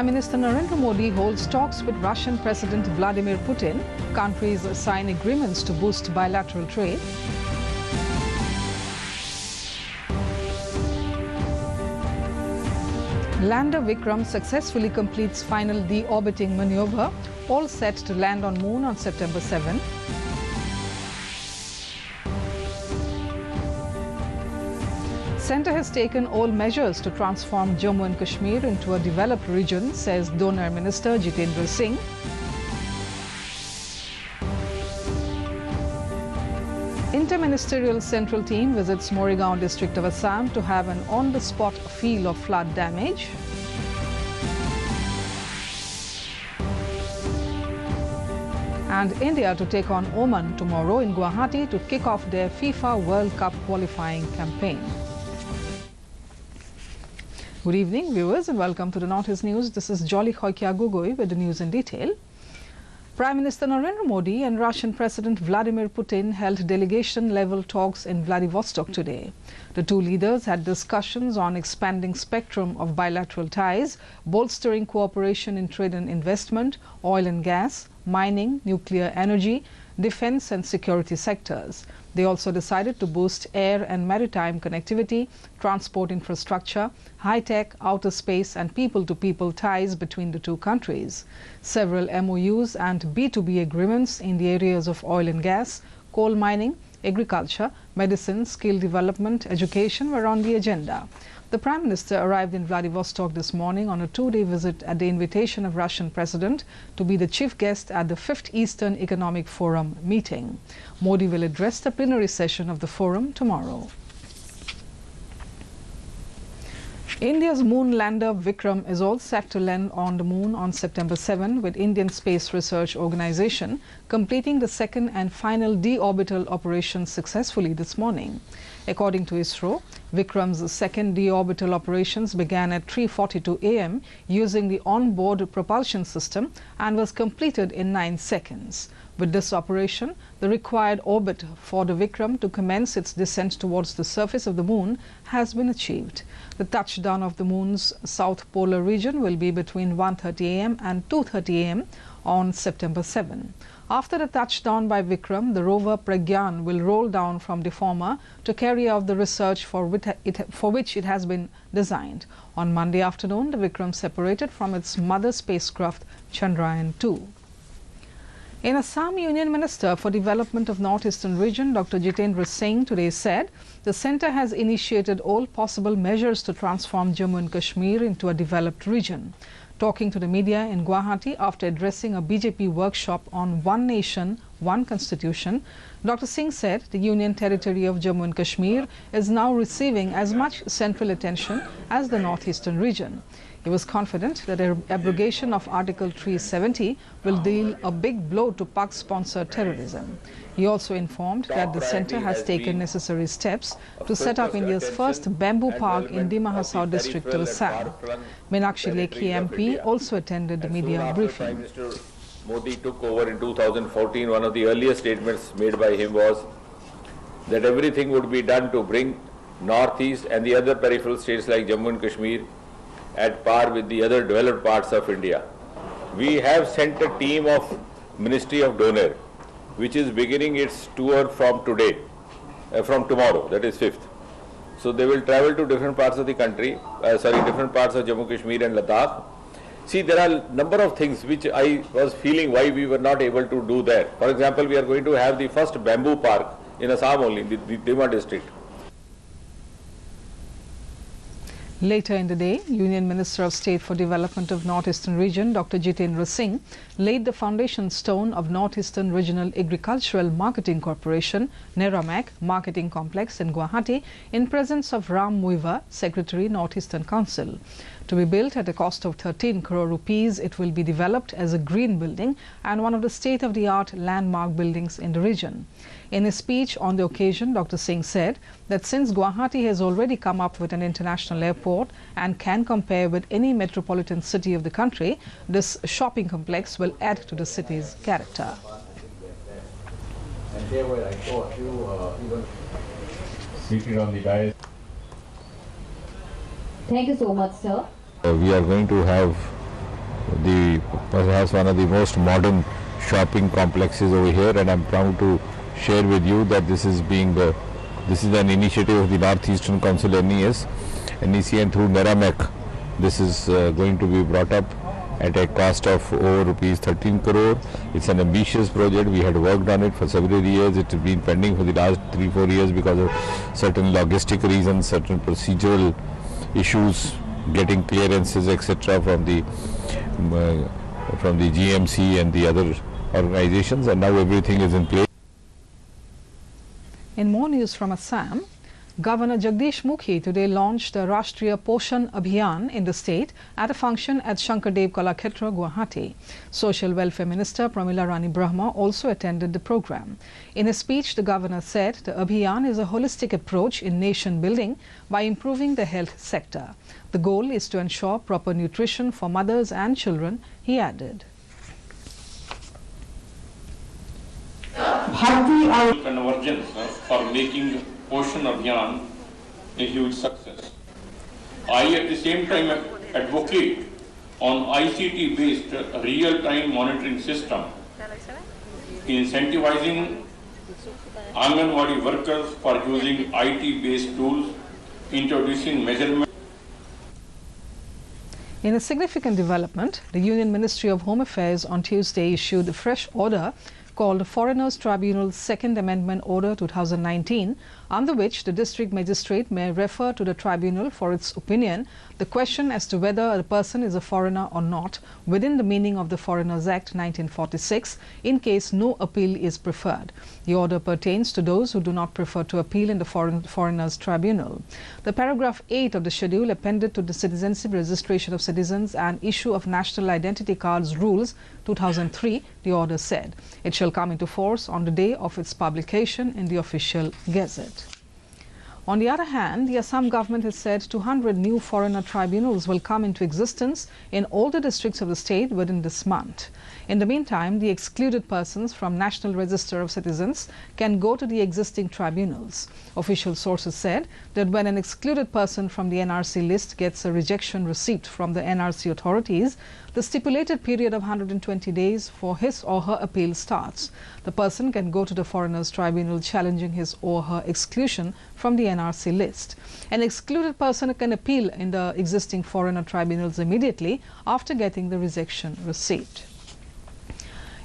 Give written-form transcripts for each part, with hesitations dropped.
Prime Minister Narendra Modi holds talks with Russian President Vladimir Putin. Countries sign agreements to boost bilateral trade. Lander Vikram successfully completes final deorbiting maneuver, all set to land on Moon on September 7. Centre has taken all measures to transform Jammu and Kashmir into a developed region, says Donor Minister Jitendra Singh. Interministerial Central Team visits Morrigaon district of Assam to have an on-the-spot feel of flood damage. And India to take on Oman tomorrow in Guwahati to kick off their FIFA World Cup qualifying campaign. Good evening, viewers, and welcome to the Northeast News. This is Jolly Khoikia Gugoi with the news in detail. Prime Minister Narendra Modi and Russian President Vladimir Putin held delegation-level talks in Vladivostok today. The two leaders had discussions on expanding spectrum of bilateral ties, bolstering cooperation in trade and investment, oil and gas, mining, nuclear energy, defense and security sectors. They also decided to boost air and maritime connectivity, transport infrastructure, high-tech, outer space and people-to-people ties between the two countries. Several MOUs and B2B agreements in the areas of oil and gas, coal mining, agriculture, medicine, skill development, education were on the agenda. The Prime Minister arrived in Vladivostok this morning on a two-day visit at the invitation of Russian President to be the chief guest at the 5th Eastern Economic Forum meeting. Modi will address the plenary session of the forum tomorrow. India's moon lander Vikram is all set to land on the moon on September 7, with Indian Space Research Organisation completing the second and final deorbital operation successfully this morning. According to ISRO, Vikram's second deorbital operations began at 3:42 a.m. using the on-board propulsion system and was completed in 9 seconds. With this operation, the required orbit for the Vikram to commence its descent towards the surface of the moon has been achieved. The touchdown of the moon's south polar region will be between 1:30 a.m. and 2:30 a.m. on September 7. After the touchdown by Vikram, the rover Pragyan will roll down from the former to carry out the research for which it has been designed. On Monday afternoon, the Vikram separated from its mother spacecraft Chandrayaan-2. In Assam, Union Minister for Development of Northeastern Region, Dr. Jitendra Singh, today said the centre has initiated all possible measures to transform Jammu and Kashmir into a developed region. Talking to the media in Guwahati after addressing a BJP workshop on One Nation, One Constitution, Dr. Singh said the Union Territory of Jammu and Kashmir is now receiving as much central attention as the northeastern region. He was confident that the abrogation of Article 370 will deal a big blow to Pak-sponsored terrorism. He also informed that the centre has taken necessary steps to set up India's first bamboo park in Dima Hasao district of Assam. Meenakshi Lekhi MP also attended the media briefing. Modi took over in 2014. One of the earliest statements made by him was that everything would be done to bring Northeast and the other peripheral states like Jammu and Kashmir at par with the other developed parts of India. We have sent a team of Ministry of Donor, which is beginning its tour from today, from tomorrow, that is 5th. So they will travel to different parts of the country, different parts of Jammu, Kashmir and Ladakh. See, there are a number of things which I was feeling why we were not able to do there. For example, we are going to have the first bamboo park in Assam only, in the Dima district. Later in the day, Union Minister of State for Development of Northeastern Region, Dr. Jitendra Singh, laid the foundation stone of Northeastern Regional Agricultural Marketing Corporation, NERAMAC, Marketing Complex in Guwahati, in presence of Ram Muiva, Secretary, Northeastern Council. To be built at a cost of 13 crore rupees, it will be developed as a green building and one of the state-of-the-art landmark buildings in the region. In his speech on the occasion, Dr. Singh said that since Guwahati has already come up with an international airport and can compare with any metropolitan city of the country, this shopping complex will add to the city's character. And there were, I saw a few even seated on the dais. Thank you so much, sir. We are going to have perhaps one of the most modern shopping complexes over here, and I'm proud to share with you that this is an initiative of the Northeastern Council NEC, and through Meramec this is going to be brought up at a cost of over rupees 13 crore. It's an ambitious project. We had worked on it for several years. It has been pending for the last 3-4 years because of certain logistic reasons, certain procedural issues, getting clearances, etc. from the GMC and the other organizations, and now everything is in place. In more news from Assam, Governor Jagdish Mukhi today launched the Rashtriya Poshan Abhiyan in the state at a function at Shankardev Kalakshetra, Guwahati. Social Welfare Minister Pramila Rani Brahma also attended the program. In a speech, the governor said the Abhiyan is a holistic approach in nation building by improving the health sector. The goal is to ensure proper nutrition for mothers and children, he added. Convergence for making Poshan Abhiyan a huge success. I at the same time advocate on ICT-based real-time monitoring system, incentivizing Anganwadi workers for using IT-based tools, introducing measurement. In a significant development, the Union Ministry of Home Affairs on Tuesday issued a fresh order called Foreigners Tribunal's Second Amendment Order 2019, under which the district magistrate may refer to the tribunal for its opinion the question as to whether a person is a foreigner or not within the meaning of the Foreigners Act 1946 in case no appeal is preferred. The order pertains to those who do not prefer to appeal in the Foreigners Tribunal. The paragraph 8 of the schedule appended to the Citizenship Registration of Citizens and Issue of National Identity Cards Rules 2003, the order said. It shall come into force on the day of its publication in the official Gazette. On the other hand, the Assam government has said 200 new foreigner tribunals will come into existence in all the districts of the state within this month. In the meantime, the excluded persons from National Register of Citizens can go to the existing tribunals. Official sources said that when an excluded person from the NRC list gets a rejection receipt from the NRC authorities, the stipulated period of 120 days for his or her appeal starts. The person can go to the Foreigners Tribunal challenging his or her exclusion from the NRC list. An excluded person can appeal in the existing foreigner tribunals immediately after getting the rejection receipt.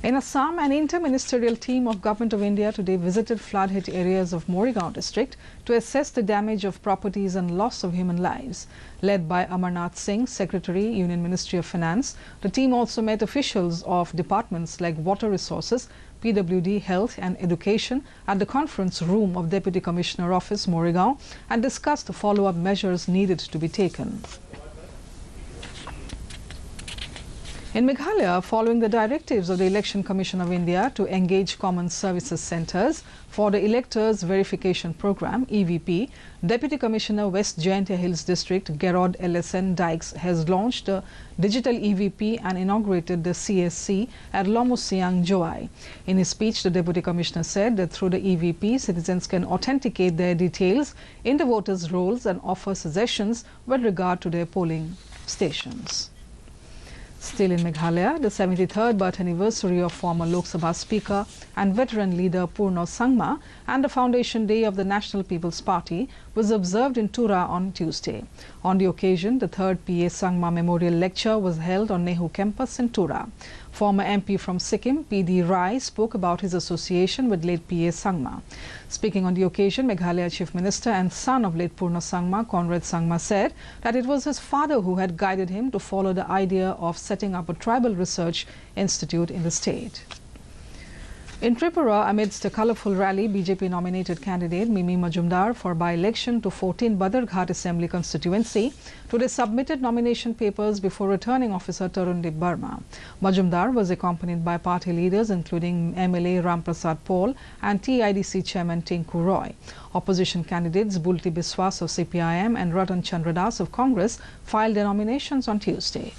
In Assam, an inter-ministerial team of Government of India today visited flood-hit areas of Morrigaon district to assess the damage of properties and loss of human lives. Led by Amarnath Singh, Secretary, Union Ministry of Finance, the team also met officials of departments like Water Resources, PWD, Health and Education at the conference room of Deputy Commissioner Office, Morrigaon, and discussed the follow-up measures needed to be taken. In Meghalaya, following the directives of the Election Commission of India to engage Common Services Centres for the Electors Verification Programme, EVP, Deputy Commissioner West Jaintia Hills District, Gerard LSN Dykes, has launched a digital EVP and inaugurated the CSC at Lomusiang Joai. In his speech, the Deputy Commissioner said that through the EVP, citizens can authenticate their details in the voters' rolls and offer suggestions with regard to their polling stations. Still in Meghalaya, the 73rd birth anniversary of former Lok Sabha Speaker and veteran leader Purno Sangma and the foundation day of the National People's Party was observed in Tura on Tuesday. On the occasion, the 3rd PA Sangma Memorial Lecture was held on Nehru campus in Tura. Former MP from Sikkim, P.D. Rai, spoke about his association with late P.A. Sangma. Speaking on the occasion, Meghalaya Chief Minister and son of late Purno Sangma, Conrad Sangma, said that it was his father who had guided him to follow the idea of setting up a tribal research institute in the state. In Tripura, amidst a colourful rally, BJP-nominated candidate Mimi Majumdar for by-election to 14 Badarghat Assembly constituency today submitted nomination papers before returning officer Tarundip Burma. Majumdar was accompanied by party leaders including MLA Ramprasad Paul and TIDC chairman Tinku Roy. Opposition candidates Bulti Biswas of CPIM and Ratan Chandra Das of Congress filed their nominations on Tuesday.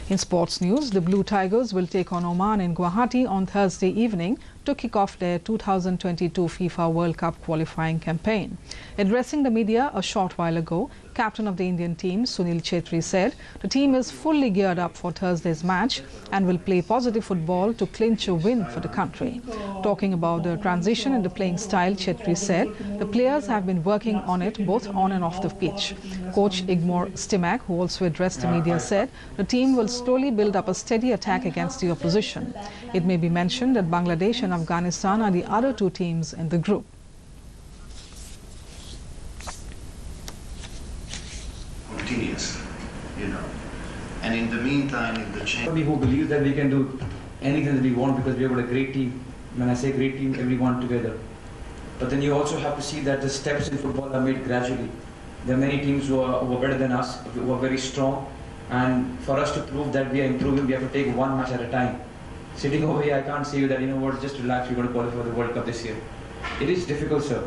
In sports news, the Blue Tigers will take on Oman in Guwahati on Thursday evening to to kick off their 2022 FIFA World Cup qualifying campaign. Addressing the media a short while ago, captain of the Indian team, Sunil Chhetri, said the team is fully geared up for Thursday's match and will play positive football to clinch a win for the country. Talking about the transition in the playing style, Chhetri said the players have been working on it both on and off the pitch. Coach Igmor Stimac, who also addressed the media, said the team will slowly build up a steady attack against the opposition. It may be mentioned that Bangladesh and Afghanistan are the other two teams in the group. Continuously, and in the meantime, in the change. We who believe that we can do anything that we want because we have got a great team. When I say great team, everyone together. But then you also have to see that the steps in football are made gradually. There are many teams who are better than us, who are very strong, and for us to prove that we are improving, we have to take one match at a time. Sitting over here, I can't say you that, just relax, we're going to qualify for the World Cup this year. It is difficult, sir.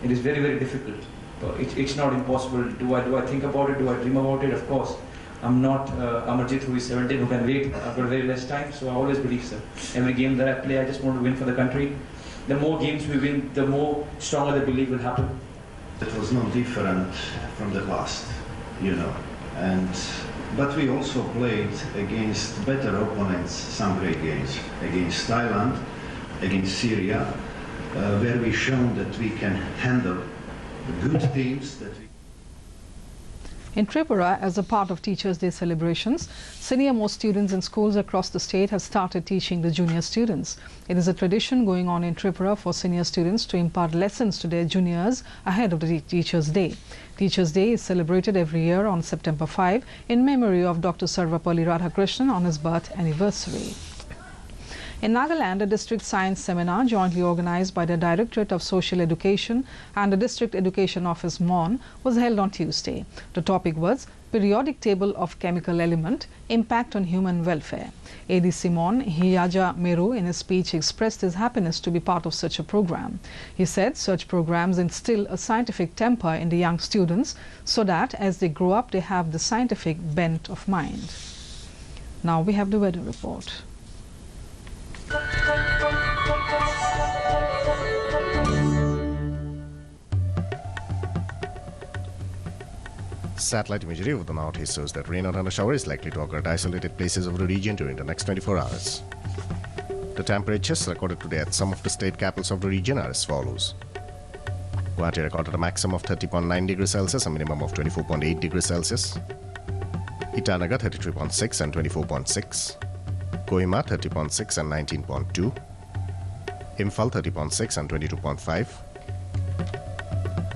It is very, very difficult. But it's not impossible. Do I think about it? Do I dream about it? Of course. I'm not Amarjit, who is 17, who can wait. I've got very less time, so I always believe, sir. Every game that I play, I just want to win for the country. The more games we win, the more stronger the belief will happen. It was no different from the past, but we also played against better opponents, some great games, against Thailand, against Syria, where we shown that we can handle the good teams that we. In Tripura, as a part of Teachers' Day celebrations, senior-most students in schools across the state have started teaching the junior students. It is a tradition going on in Tripura for senior students to impart lessons to their juniors ahead of the Teachers' Day. Teachers' Day is celebrated every year on September 5 in memory of Dr. Sarvapalli Radhakrishnan on his birth anniversary. In Nagaland, a district science seminar jointly organized by the Directorate of Social Education and the District Education Office MON was held on Tuesday. The topic was Periodic Table of Chemical Element, Impact on Human Welfare. ADC MON Hiyaja Meru in his speech expressed his happiness to be part of such a program. He said such programs instill a scientific temper in the young students so that as they grow up they have the scientific bent of mind. Now we have the weather report. Satellite imagery of the northeast shows that rain or thundershower is likely to occur at isolated places of the region during the next 24 hours. The temperatures recorded today at some of the state capitals of the region are as follows. Guwahati recorded a maximum of 30.9 degrees Celsius, a minimum of 24.8 degrees Celsius. Itanagar 33.6 and 24.6. Kohima 30.6 and 19.2. Imphal 30.6 and 22.5.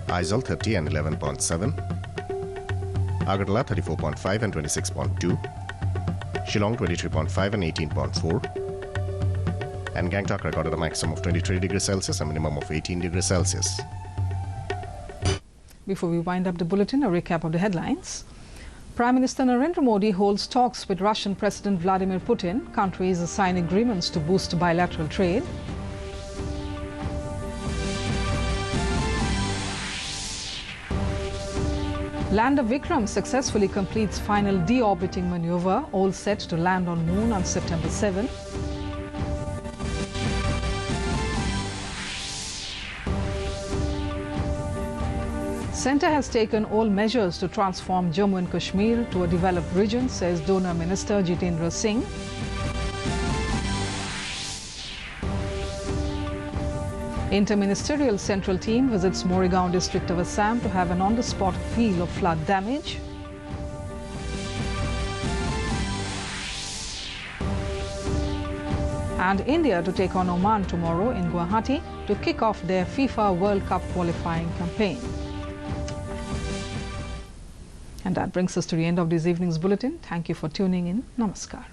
Aizawl 30 and 11.7. Agartala 34.5 and 26.2. Shillong 23.5 and 18.4. And Gangtok recorded a maximum of 23 degrees Celsius, a minimum of 18 degrees Celsius. Before we wind up the bulletin, a recap of the headlines. Prime Minister Narendra Modi holds talks with Russian President Vladimir Putin. Countries sign agreements to boost bilateral trade. Lander Vikram successfully completes final deorbiting maneuver, all set to land on Moon on September 7. Centre has taken all measures to transform Jammu and Kashmir to a developed region, says Donor Minister Jitendra Singh. Interministerial Central Team visits Moregaon district of Assam to have an on-the-spot feel of flood damage. And India to take on Oman tomorrow in Guwahati to kick off their FIFA World Cup qualifying campaign. And that brings us to the end of this evening's bulletin. Thank you for tuning in. Namaskar.